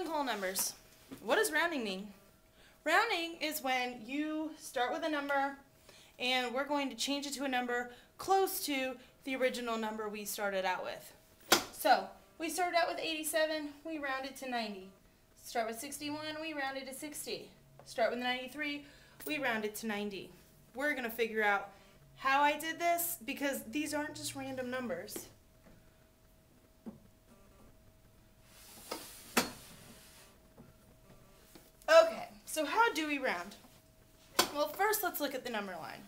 whole numbers. What does rounding mean? Rounding is when you start with a number and we're going to change it to a number close to the original number we started out with. So we started out with 87, we rounded to 90. Start with 61, we rounded to 60. Start with 93, we rounded to 90. We're going to figure out how I did this because these aren't just random numbers. Okay, so how do we round? Well, first let's look at the number line.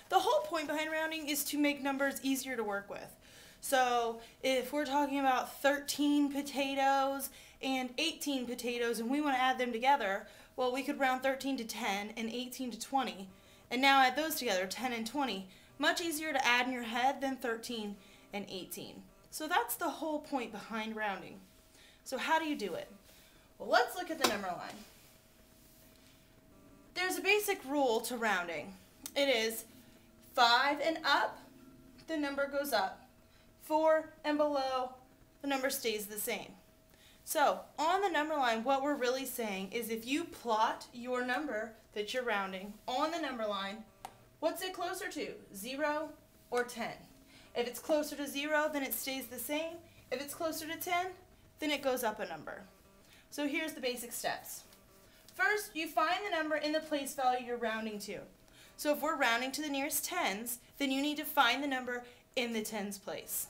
The whole point behind rounding is to make numbers easier to work with. So if we're talking about 13 potatoes and 18 potatoes and we want to add them together, well, we could round 13 to 10 and 18 to 20. And now add those together, 10 and 20. Much easier to add in your head than 13 and 18. So that's the whole point behind rounding. So how do you do it? Well, let's look at the number line. There's a basic rule to rounding. It is 5 and up, the number goes up. 4 and below, the number stays the same. So on the number line, what we're really saying is if you plot your number that you're rounding on the number line, what's it closer to, 0 or 10? If it's closer to 0, then it stays the same. If it's closer to 10, then it goes up a number. So here's the basic steps. First, you find the number in the place value you're rounding to. So if we're rounding to the nearest tens, then you need to find the number in the tens place.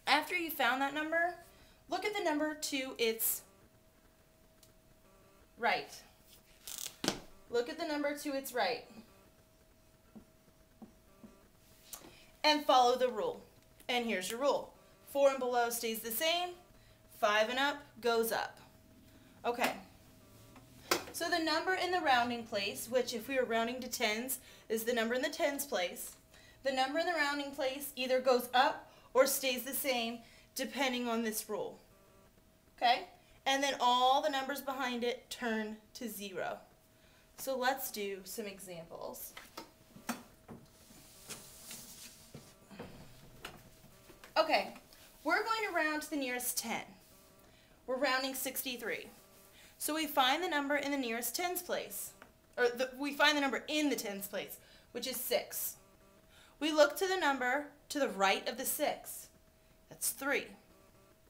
After you found that number, look at the number to its right. Look at the number to its right. And follow the rule. And here's your rule. 4 and below stays the same. 5 and up goes up. Okay. So the number in the rounding place, which if we were rounding to tens, is the number in the tens place. The number in the rounding place either goes up or stays the same depending on this rule. Okay? And then all the numbers behind it turn to 0. So let's do some examples. Okay, we're going to round to the nearest 10. We're rounding 63. So we find the number in the nearest tens place, or we find the number in the tens place, which is 6. We look to the number to the right of the 6. That's 3.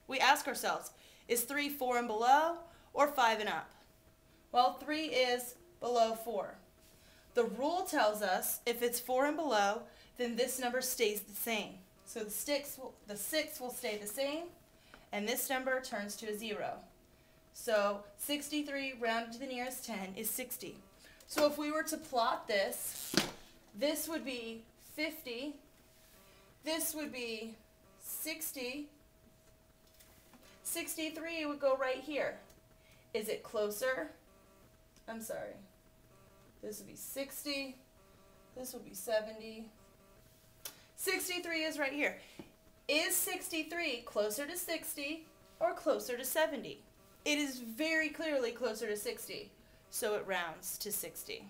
We ask ourselves, is 3 4 and below or 5 and up? Well, 3 is below 4. The rule tells us if it's 4 and below, then this number stays the same. So the 6 will stay the same, and this number turns to a 0. So 63 rounded to the nearest 10 is 60. So if we were to plot this, this would be 50, this would be 60, 63 would go right here. Is it closer? I'm sorry. This would be 60, this would be 70. 63 is right here. Is 63 closer to 60 or closer to 70? It is very clearly closer to 60, so it rounds to 60.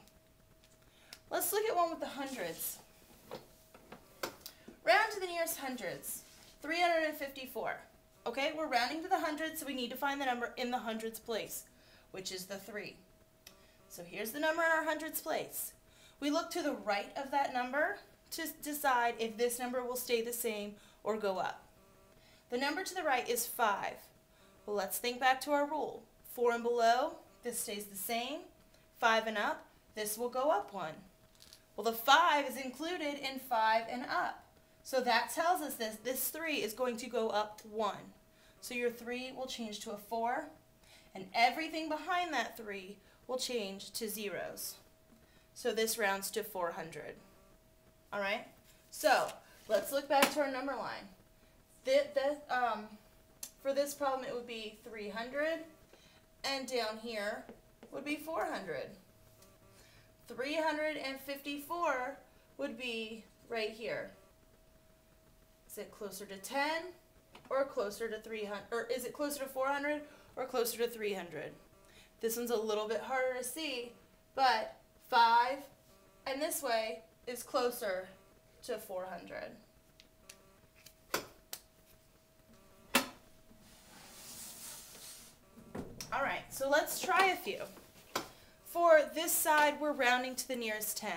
Let's look at one with the hundreds. Round to the nearest hundreds, 354. Okay, we're rounding to the hundreds, so we need to find the number in the hundreds place, which is the 3. So here's the number in our hundreds place. We look to the right of that number to decide if this number will stay the same or go up. The number to the right is 5. Well, let's think back to our rule. 4 and below, this stays the same. 5 and up, this will go up 1. Well, the 5 is included in 5 and up. So that tells us this 3 is going to go up 1. So your 3 will change to a 4, and everything behind that 3 will change to zeros. So this rounds to 400. All right? So let's look back to our number line. For this problem, it would be 300, and down here would be 400. 354 would be right here. Is it closer to 10 or closer to 300? Or is it closer to 400 or closer to 300? This one's a little bit harder to see, but 5 and this way is closer to 400. So let's try a few. For this side, we're rounding to the nearest 10.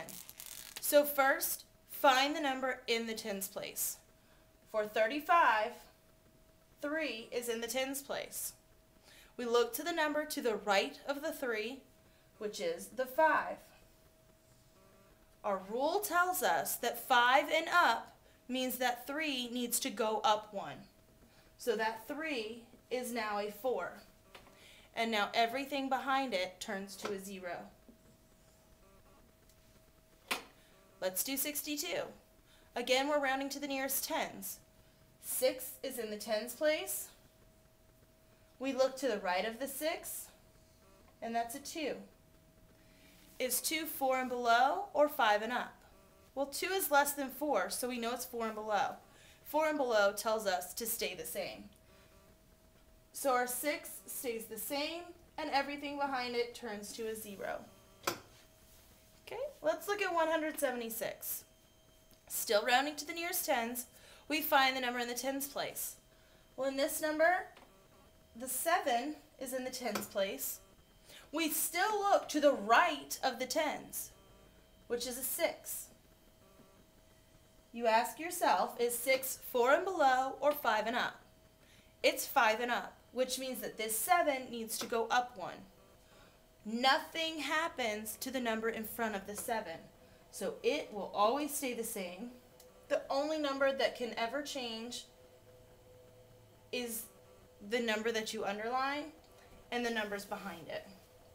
So first, find the number in the tens place. For 35, 3 is in the tens place. We look to the number to the right of the 3, which is the 5. Our rule tells us that 5 and up means that 3 needs to go up 1. So that 3 is now a 4. And now everything behind it turns to a 0. Let's do 62. Again, we're rounding to the nearest tens. 6 is in the tens place. We look to the right of the 6, and that's a 2. Is 2 4 and below or 5 and up? Well, 2 is less than 4, so we know it's 4 and below. 4 and below tells us to stay the same. So our 6 stays the same, and everything behind it turns to a 0. Okay, let's look at 176. Still rounding to the nearest tens, we find the number in the tens place. Well, in this number, the 7 is in the tens place. We still look to the right of the tens, which is a 6. You ask yourself, is 6 4 and below or 5 and up? It's 5 and up, which means that this 7 needs to go up 1. Nothing happens to the number in front of the 7, so it will always stay the same. The only number that can ever change is the number that you underline and the numbers behind it.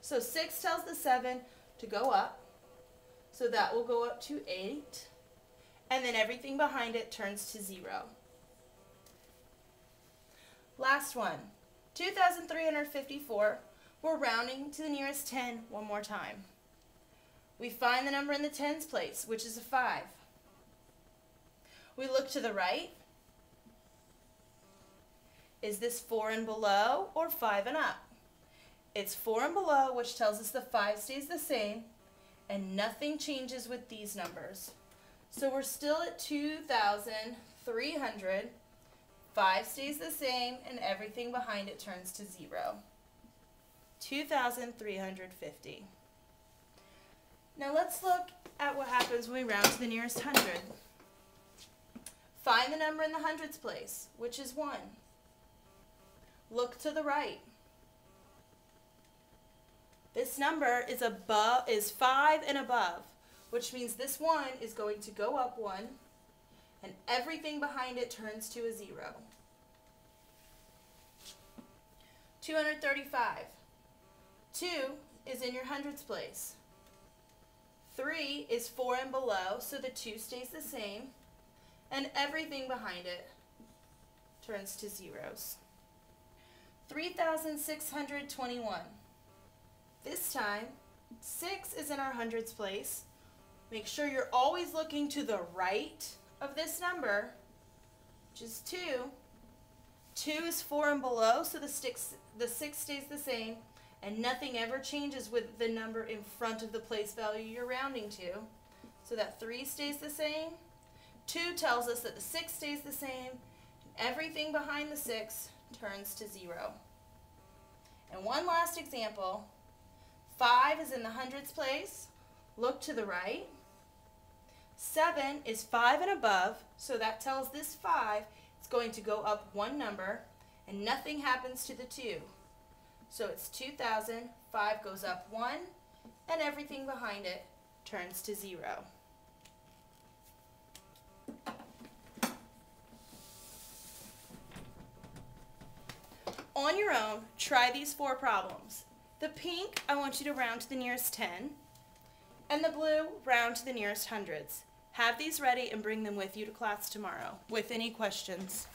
So 6 tells the 7 to go up, so that will go up to 8, and then everything behind it turns to 0. Last one, 2,354. We're rounding to the nearest 10 one more time. We find the number in the tens place, which is a 5. We look to the right. Is this 4 and below or 5 and up? It's 4 and below, which tells us the 5 stays the same, and nothing changes with these numbers. So we're still at 2,300. 5 stays the same, and everything behind it turns to 0. 2,350. Now let's look at what happens when we round to the nearest 100. Find the number in the hundreds place, which is 1. Look to the right. This number is 5 and above, which means this 1 is going to go up 1, and everything behind it turns to a 0. 235. 2 is in your hundreds place. 3 is 4 and below, so the 2 stays the same, and everything behind it turns to zeros. 3,621. This time, 6 is in our hundreds place. Make sure you're always looking to the right of this number, which is 2. 2 is 4 and below, so the 6 stays the same, and nothing ever changes with the number in front of the place value you're rounding to. So that 3 stays the same. 2 tells us that the 6 stays the same, and everything behind the 6 turns to 0. And one last example. 5 is in the hundreds place. Look to the right. 7 is 5 and above, so that tells this 5 it's going to go up 1 number, and nothing happens to the 2. So it's 2,000, 5 goes up 1, and everything behind it turns to 0. On your own, try these 4 problems. The pink, I want you to round to the nearest 10, and the blue, round to the nearest hundreds. Have these ready and bring them with you to class tomorrow with any questions.